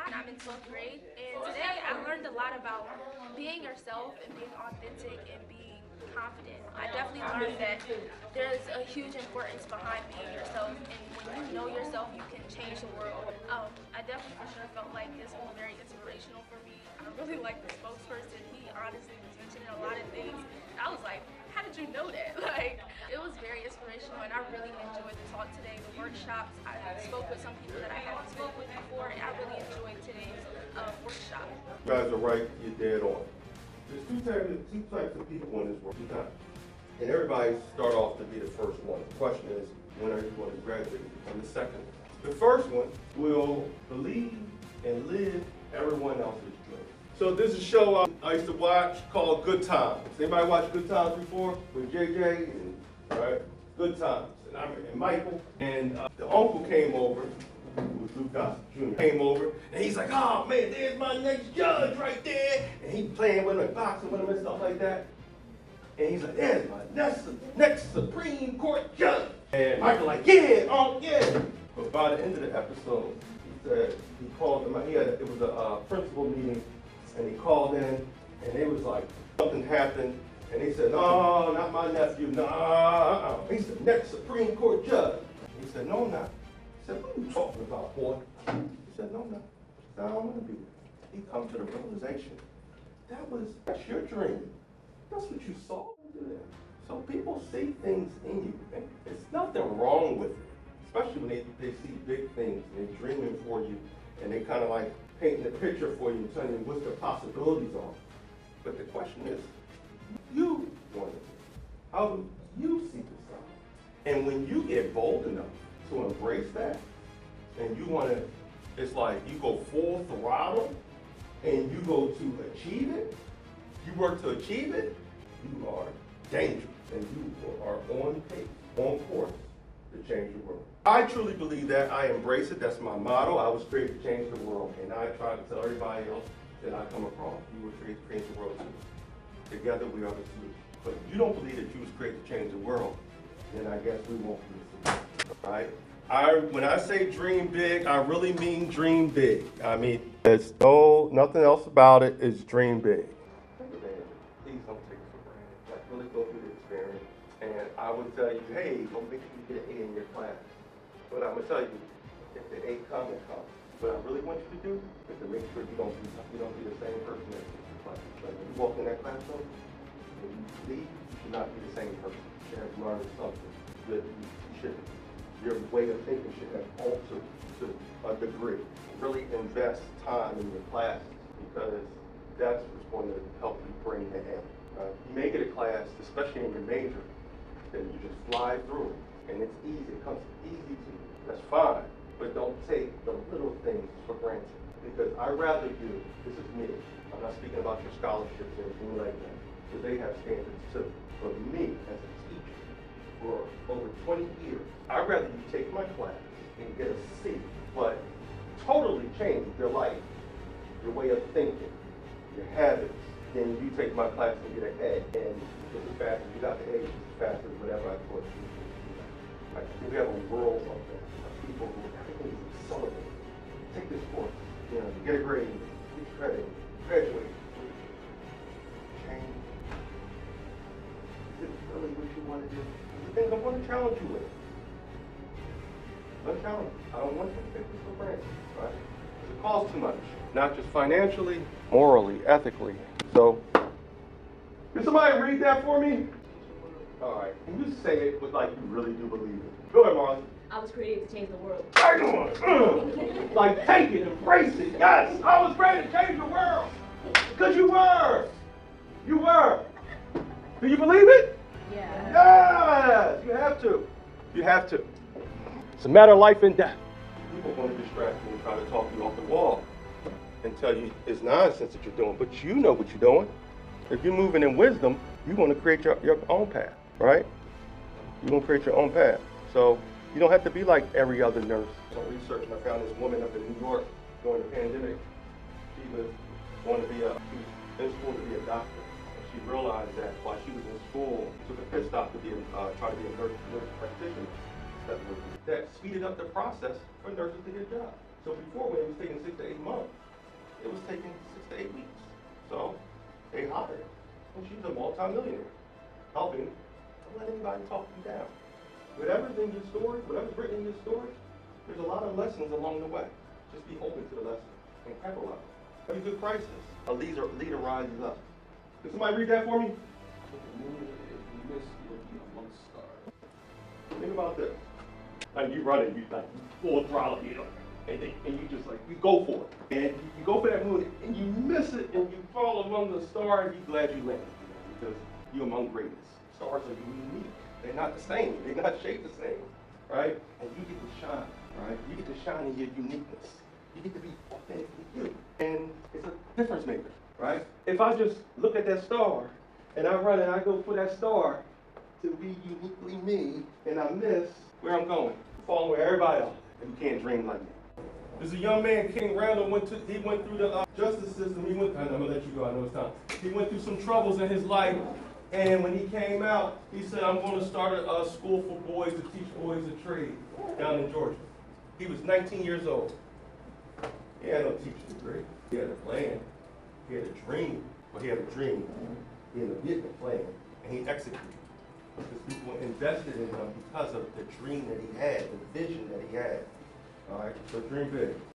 John. I'm in 12th grade, and today I learned a lot about being yourself and being authentic and being confident. I definitely learned that there's a huge importance behind being yourself, and when you know yourself, you can change the world. I definitely for sure felt like this was very inspirational for me. I really like the spokesperson. He honestly was mentioning a lot of things. I was like, how did you know that? Like, it was very inspirational, and I really enjoyed the talk today, the workshops. I spoke with some people that I haven't spoken with before, and I really enjoyed today's workshop. You guys are right, you're dead on. There's two types of people in this world, two types. And everybody start off to be the first one. The question is, when are you going to graduate and become the second one? The first one will believe and live everyone else's dream. So this is a show I used to watch called Good Times. Anybody watch Good Times before? With JJ and, right? Good Times. And Michael. And the uncle came over, who was Luke Gossett Jr. came over, and he's like, oh man, there's my next judge right there. And he playing with him and boxing with him and stuff like that. And he's like, there's my next Supreme Court judge. And Michael like, yeah, yeah. But by the end of the episode, he said, he called him, it was a principal meeting, and he called in, and it was like, something happened, and he said, no, not my nephew, no, He's the next Supreme Court judge. He said, no, I'm not. He said, what are you talking about, boy? He said, no, I'm not. I don't want to be there. He come to the realization, that's your dream. That's what you saw. So people see things in you, and there's nothing wrong with it, especially when they see big things, and they're dreaming for you, and they kind of like painting a picture for you and telling you what the possibilities are. But the question is, you want it. How do you see yourself? And when you get bold enough to embrace that, and you want to, it's like you go full throttle, and you go to achieve it, you work to achieve it, you are dangerous, and you are on pace, on course to change the world. I truly believe that. I embrace it. That's my motto. I was created to change the world, and I try to tell everybody else that I come across, you were created to change the world too. Together we are the solution. But if you don't believe that you was created to change the world, then I guess we won't be the solution, right? When I say dream big, I really mean dream big. I mean, there's nothing else about it. It's dream big. Please don't take it for granted. Like, really go through the experience. And I would tell you, hey, go make sure you get an A in your class. But I'm gonna tell you, if the A comes, it comes. What I really want you to do is to make sure you don't be the same person as the class. Like when you walk in that classroom, when you leave, you should not be the same person. You should have learned something. Your way of thinking should have altered to a degree. Really invest time in your classes, because that's what's going to help you bring the A. You make it a class, especially in your major, then you just fly through it, and it's easy. It comes easy to you. That's fine, but don't take the little things for granted, because I'd rather you, this is me, I'm not speaking about your scholarships or anything like that, because they have standards too. But me, as a teacher, for over 20 years, I'd rather you take my class and get a C, but totally change your life, your way of thinking, your habits, then you take my class and get an A. And just as fast as you got the A, just as fast as whatever I taught you. Like, we have a world of people who everything is accelerated. Take this course, get a grade, get credit, graduate. Change. Is it really what you want to do? The things I want to challenge you with. Let's challenge you. I don't want you to take this for granted, right? It costs too much. Not just financially, morally, ethically. So, can somebody read that for me? All right. Can you say it with like you really do believe it? Go ahead, Marlon. I was created to change the world. Like, take it, embrace it. Yes, I was created to change the world. Because you were. You were. Do you believe it? Yeah. Yes, you have to. You have to. It's a matter of life and death. People want to distract you and try to talk you off the wall and tell you it's nonsense that you're doing, but you know what you're doing. If you're moving in wisdom, you want to create your own path, right? You're going to create your own path. So you don't have to be like every other nurse. So research, and I found this woman up in New York during the pandemic. She was going to be she was in school to be a doctor. And she realized that while she was in school, took a pit stop to try to be a nurse practitioner. that speeded up the process for nurses to get jobs. So before, when it was taking 6 to 8 months, it was taking 6 to 8 weeks. So they hired her, and she's a multi-millionaire, helping. Don't let anybody talk you down. Whatever's in your story, whatever's written in your story, there's a lot of lessons along the way. Just be open to the lessons and capitalize. Every good crisis, a leader rises up. Can somebody read that for me? Think about this. Like you running, you like full throttle, and you just like you go for it, and you go for that moon, and you miss it, and you fall among the stars. You're glad you landed because you're among greatness. Stars are unique. They're not the same. They're not shaped the same, right? And you get to shine, right? You get to shine in your uniqueness. You get to be authentically you, and it's a difference maker, right? If I just look at that star, and I run and I go for that star to be uniquely me, and I miss where I'm going, falling with everybody else, and you can't dream like me. There's a young man, King Randall, went through the justice system. I'm gonna let you go, I know it's time. He went through some troubles in his life, and when he came out, he said, I'm gonna start a school for boys to teach boys a trade down in Georgia. He was 19 years old. He had no teaching degree. He had a plan. He had a dream. Well, he had a dream. He had a business plan, and he executed. Because people invested in him because of the dream that he had, the vision that he had. All right, so dream big.